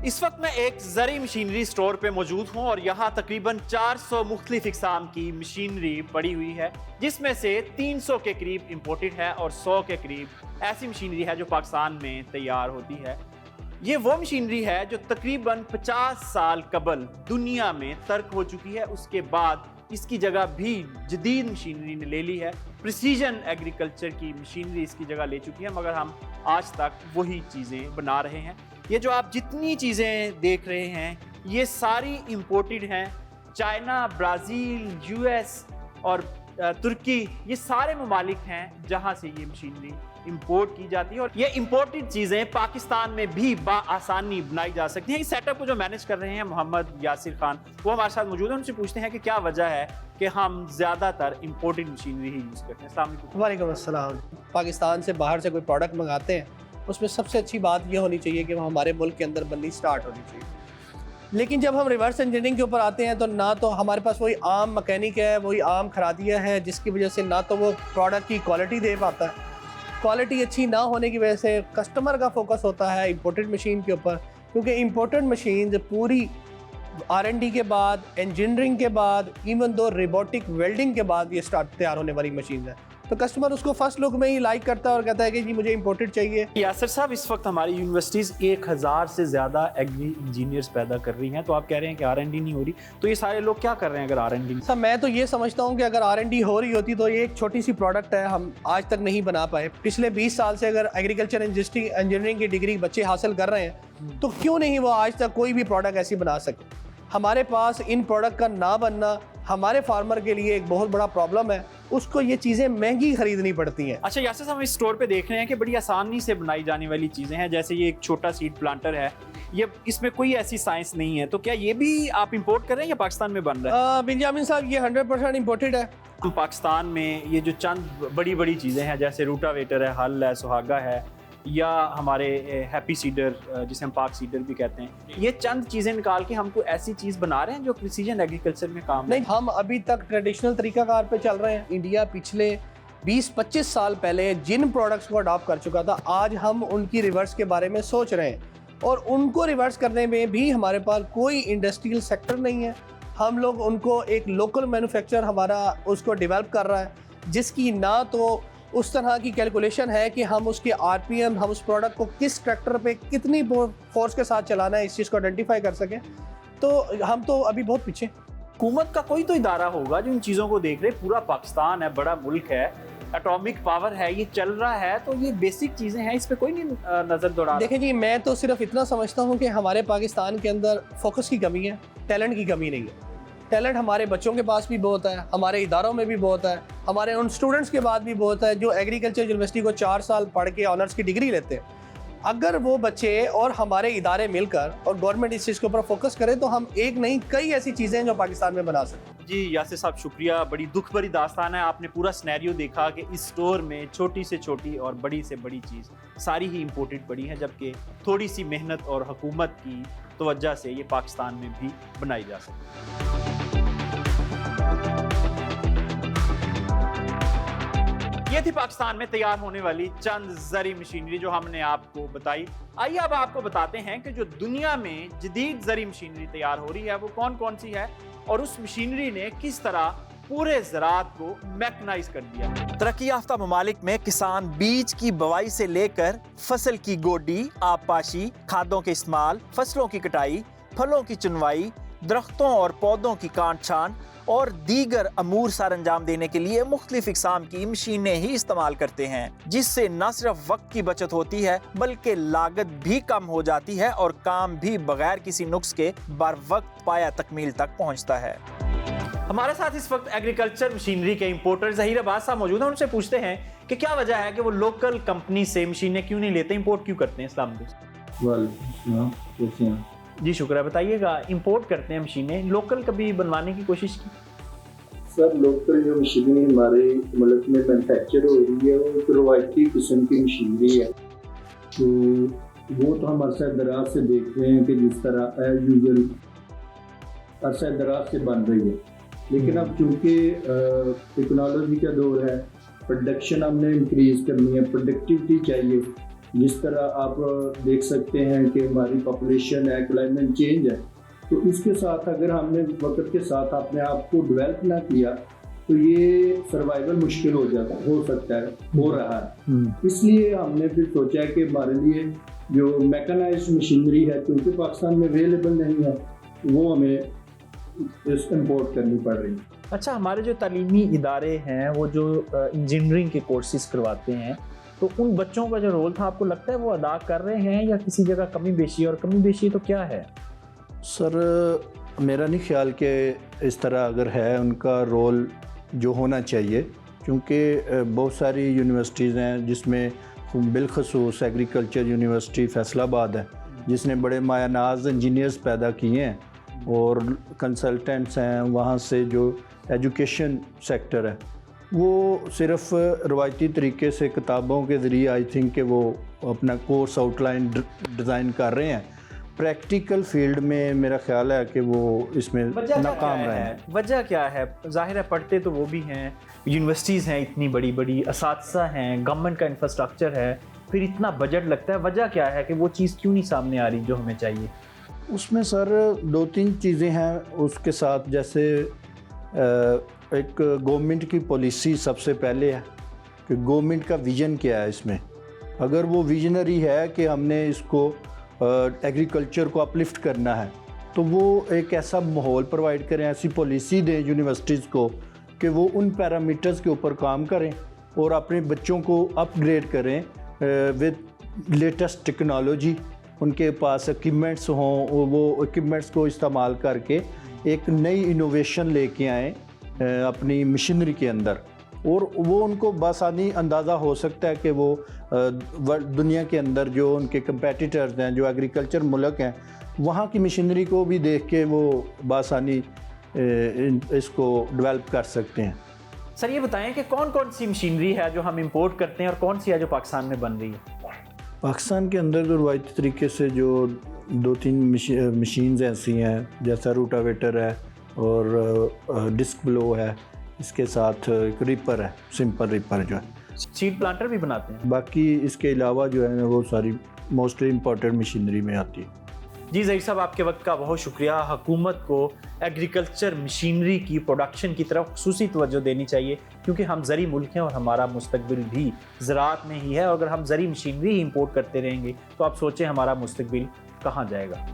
इस वक्त मैं एक ज़री मशीनरी स्टोर पे मौजूद हूँ और यहाँ तकरीबन 400 मुख्तलिफ इक़साम की मशीनरी पड़ी हुई है, जिसमें से 300 के करीब इम्पोर्टेड है और 100 के करीब ऐसी मशीनरी है जो पाकिस्तान में तैयार होती है। ये वो मशीनरी है जो तकरीबन 50 साल कबल दुनिया में तर्क हो चुकी है, उसके बाद इसकी जगह भी जदीद मशीनरी ने ले ली है। प्रिसीजन एग्रीकल्चर की मशीनरी इसकी जगह ले चुकी है, मगर हम आज तक वही चीज़ें बना रहे हैं। ये जो आप जितनी चीज़ें देख रहे हैं ये सारी इंपोर्टेड हैं। चाइना, ब्राज़ील, यूएस और तुर्की, ये सारे ममालिक हैं जहाँ से ये मशीनरी इंपोर्ट की जाती है और ये इंपोर्टेड चीज़ें पाकिस्तान में भी आसानी बनाई जा सकती हैं। इस सेटअप को जो मैनेज कर रहे हैं मोहम्मद यासिर खान, वो हमारे साथ मौजूद हैं। उनसे पूछते हैं कि क्या वजह है कि हम ज़्यादातर इंपोर्टेड मशीनरी ही यूज़ करते हैं। अस्सलाम वालेकुम। वालेकुम अस्सलाम। पाकिस्तान से बाहर से कोई प्रोडक्ट मंगाते हैं, उसमें सबसे अच्छी बात ये होनी चाहिए कि वो हमारे मुल्क के अंदर बननी स्टार्ट होनी चाहिए। लेकिन जब हम रिवर्स इंजीनियरिंग के ऊपर आते हैं तो ना तो हमारे पास वही आम मैकेनिक है, वही आम खरादिया है, जिसकी वजह से ना तो वो प्रोडक्ट की क्वालिटी दे पाता है। क्वालिटी अच्छी ना होने की वजह से कस्टमर का फोकस होता है इंपोर्टेड मशीन के ऊपर, क्योंकि इंपोर्टेड मशीन पूरी R&D के बाद, इंजीनियरिंग के बाद, इवन दो रोबोटिक वेल्डिंग के बाद ये स्टार्ट तैयार होने वाली मशीन है, तो कस्टमर उसको फर्स्ट लुक में ही लाइक करता है और कहता है कि जी मुझे इंपोर्टेड चाहिए। यासिर साहब, इस वक्त हमारी यूनिवर्सिटीज़ 1000 से ज़्यादा एग्री इंजीनियर्स पैदा कर रही हैं, तो आप कह रहे हैं कि R&D नहीं हो रही, तो ये सारे लोग क्या कर रहे हैं अगर R&D? सर मैं तो ये समझता हूँ कि अगर R&D हो रही होती तो ये एक छोटी सी प्रोडक्ट है, हम आज तक नहीं बना पाए। पिछले 20 साल से अगर एग्रीकल्चर इंजीनियरिंग की डिग्री बच्चे हासिल कर रहे हैं तो क्यों नहीं वो आज तक कोई भी प्रोडक्ट ऐसी बना सके। हमारे पास इन प्रोडक्ट का ना बनना हमारे फार्मर के लिए एक बहुत बड़ा प्रॉब्लम है, उसको ये चीज़ें महंगी खरीदनी पड़ती हैं। अच्छा यासिर साहब, हम इस स्टोर पे देख रहे हैं कि बड़ी आसानी से बनाई जाने वाली चीज़ें हैं, जैसे ये एक छोटा सीड प्लांटर है, ये इसमें कोई ऐसी साइंस नहीं है, तो क्या ये भी आप इंपोर्ट कर रहे हैं या पाकिस्तान में बन रहा है? बिंजामिन साहब, ये 100% इंपोर्टेड है। पाकिस्तान में ये जो चंद बड़ी बड़ी चीज़ें हैं, जैसे रूटावेटर है, हल है, सुहागा है, या हमारे हैप्पी सीडर जिसे हम पाक सीडर भी कहते हैं, ये चंद चीज़ें निकाल के हमको ऐसी चीज़ बना रहे हैं जो प्रिसीजन एग्रीकल्चर में काम नहीं, हम अभी तक ट्रेडिशनल तरीकाकार पे चल रहे हैं। इंडिया पिछले 20-25 साल पहले जिन प्रोडक्ट्स को अडॉप्ट कर चुका था, आज हम उनकी रिवर्स के बारे में सोच रहे हैं और उनको रिवर्स करने में भी हमारे पास कोई इंडस्ट्रियल सेक्टर नहीं है। हम लोग उनको एक लोकल मैन्युफैक्चर हमारा उसको डेवलप कर रहा है, जिसकी ना तो उस तरह की कैलकुलेशन है कि हम उसके RPM, हम उस प्रोडक्ट को किस ट्रैक्टर पे कितनी फोर्स के साथ चलाना है, इस चीज़ को आइडेंटिफाई कर सकें। तो हम तो अभी बहुत पीछे। हुकूमत का कोई तो इदारा होगा जो इन चीज़ों को देख रहे। पूरा पाकिस्तान है, बड़ा मुल्क है, एटॉमिक पावर है, ये चल रहा है, तो ये बेसिक चीज़ें हैं, इस पर कोई नहीं नज़र दौड़ा। देखिए जी, मैं तो सिर्फ इतना समझता हूँ कि हमारे पाकिस्तान के अंदर फोकस की कमी है, टैलेंट की कमी नहीं है। टैलेंट हमारे बच्चों के पास भी बहुत है, हमारे इदारों में भी बहुत है, हमारे उन स्टूडेंट्स के बाद भी बहुत है जो एग्रीकल्चर यूनिवर्सिटी को 4 साल पढ़ के ऑनर्स की डिग्री लेते हैं। अगर वो बच्चे और हमारे इदारे मिलकर और गवर्नमेंट इस चीज़ के ऊपर फोकस करे तो हम एक नहीं कई ऐसी चीज़ें हैं जो पाकिस्तान में बना सकते हैं। जी यासिर साहब, शुक्रिया। बड़ी दुख भरी दास्तान है, आपने पूरा सिनेरियो देखा कि इस स्टोर में छोटी से छोटी और बड़ी से बड़ी चीज़ सारी ही इंपोर्टेड पड़ी है, जबकि थोड़ी सी मेहनत और हुकूमत की तवज्जो से ये पाकिस्तान में भी बनाई जा सकती है। ये थी पाकिस्तान में तैयार होने वाली चंद ज़री मशीनरी जो हमने आपको बताई। आइए अब आपको बताते हैं कि जो दुनिया में जदीद ज़री मशीनरी तैयार हो रही है वो कौन कौन सी है और उस मशीनरी ने किस तरह पूरे ज़राअत को मैकनाइज कर दिया। तरक्की याफ्ता ममालिक में किसान बीज की बुवाई से लेकर फसल की गोडी, आबपाशी, खादों के इस्तेमाल, फसलों की कटाई, फलों की चुनवाई, दरख्तों और पौधों की काट छांट और दीगर अमूर सर अंजाम देने के लिए मुख्तलिफ इक़साम की मशीनें ही इस्तेमाल करते हैं, जिससे न सिर्फ वक्त की बचत होती है बल्कि लागत भी कम हो जाती है और काम भी बगैर किसी नुक्स के बर वक्त पाया तकमील तक पहुंचता है। हमारे साथ इस वक्त एग्रीकल्चर मशीनरी के इंपोर्टर ज़हीर अब्बास साहब मौजूद हैं। उनसे पूछते हैं कि क्या वजह है कि वो लोकल कंपनी से मशीनें क्यों नहीं लेते, इंपोर्ट क्यों करते हैं। अस्सलाम वालेकुम। जी शुक्र, बताइएगा, इंपोर्ट करते हैं मशीनें, लोकल कभी बनवाने की कोशिश की? सर, लोकल जो मशीनरी हमारे मुल्क में मैन्युफैक्चर हो रही है वो एक रवायती किस्म की मशीनरी है, तो वो तो हम अरसा दराज से देख रहे हैं कि जिस तरह एज यूजल अरसा दराज से बन रही है। लेकिन अब चूँकि टेक्नोलॉजी का दौर है, प्रोडक्शन हमने इंक्रीज़ करनी है, प्रोडक्टिविटी चाहिए, جس طرح آپ دیکھ سکتے ہیں کہ ہماری پاپولیشن ہے، کلائمیٹ چینج ہے، تو اس کے ساتھ اگر ہم نے وقت کے ساتھ اپنے آپ کو ڈیولپ نہ کیا تو یہ سروائیول مشکل ہو سکتا ہے، ہو رہا ہے۔ اس لیے ہم نے پھر سوچا کہ ہمارے لیے جو میکنائزڈ مشینری ہے، کیونکہ پاکستان میں اویلیبل نہیں ہے، وہ ہمیں امپورٹ کرنی پڑ رہی ہے۔ اچھا، ہمارے جو تعلیمی ادارے ہیں وہ جو انجینئرنگ کے کورسز کرواتے ہیں، تو ان بچوں کا جو رول تھا آپ کو لگتا ہے وہ ادا کر رہے ہیں یا کسی جگہ کمی بیشی، اور کمی بیشی تو کیا ہے؟ سر میرا نہیں خیال کہ اس طرح اگر ہے ان کا رول جو ہونا چاہیے، کیونکہ بہت ساری یونیورسٹیز ہیں جس میں بالخصوص ایگریکلچر یونیورسٹی فیصل آباد ہے جس نے بڑے مایہ ناز انجینئرز پیدا کیے ہیں، اور کنسلٹنٹس ہیں وہاں سے۔ جو ایجوکیشن سیکٹر ہے وہ صرف روایتی طریقے سے کتابوں کے ذریعے آئی تھنک کہ وہ اپنا کورس آؤٹ لائن ڈیزائن کر رہے ہیں، پریکٹیکل فیلڈ میں میرا خیال ہے کہ وہ اس میں ناکام رہے ہیں۔ وجہ کیا ہے؟ ظاہر ہے پڑھتے تو وہ بھی ہیں، یونیورسٹیز ہیں اتنی بڑی بڑی، اساتذہ ہیں، گورنمنٹ کا انفراسٹرکچر ہے، پھر اتنا بجٹ لگتا ہے، وجہ کیا ہے کہ وہ چیز کیوں نہیں سامنے آ رہی جو ہمیں چاہیے؟ اس میں سر 2-3 چیزیں ہیں اس کے ساتھ، جیسے ایک گورنمنٹ کی پالیسی سب سے پہلے ہے کہ گورنمنٹ کا ویژن کیا ہے اس میں۔ اگر وہ ویژنری ہے کہ ہم نے اس کو ایگریکلچر کو اپلفٹ کرنا ہے تو وہ ایک ایسا ماحول پرووائڈ کریں، ایسی پالیسی دیں یونیورسٹیز کو کہ وہ ان پیرامیٹرز کے اوپر کام کریں اور اپنے بچوں کو اپ گریڈ کریں وتھ لیٹسٹ ٹیکنالوجی۔ ان کے پاس ایکوپمنٹس ہوں، وہ ایکوپمنٹس کو استعمال کر کے ایک نئی انوویشن لے کے آئیں اپنی مشینری کے اندر، اور وہ ان کو بآسانی اندازہ ہو سکتا ہے کہ وہ دنیا کے اندر جو ان کے کمپیٹیٹرز ہیں جو ایگریکلچر ملک ہیں وہاں کی مشینری کو بھی دیکھ کے وہ بآسانی اس کو ڈیولپ کر سکتے ہیں۔ سر یہ بتائیں کہ کون کون سی مشینری ہے جو ہم امپورٹ کرتے ہیں اور کون سی ہے جو پاکستان میں بن رہی ہے؟ پاکستان کے اندر جو روایتی طریقے سے جو 2-3 مشینز ایسی ہیں، جیسا روٹاویٹر ہے اور ڈسک بلو ہے، اس کے ساتھ ایک ریپر ہے، سمپل ریپر جو ہے، سیڈ پلانٹر بھی بناتے ہیں۔ باقی اس کے علاوہ جو ہے وہ ساری موسٹلی امپورٹڈ مشینری میں آتی ہے۔ جی ظہیر صاحب، آپ کے وقت کا بہت شکریہ۔ حکومت کو ایگریکلچر مشینری کی پروڈکشن کی طرف خصوصی توجہ دینی چاہیے، کیونکہ ہم زرعی ملک ہیں اور ہمارا مستقبل بھی زراعت میں ہی ہے، اور اگر ہم زرعی مشینری ہی امپورٹ کرتے رہیں گے تو آپ سوچیں ہمارا مستقبل کہاں جائے گا۔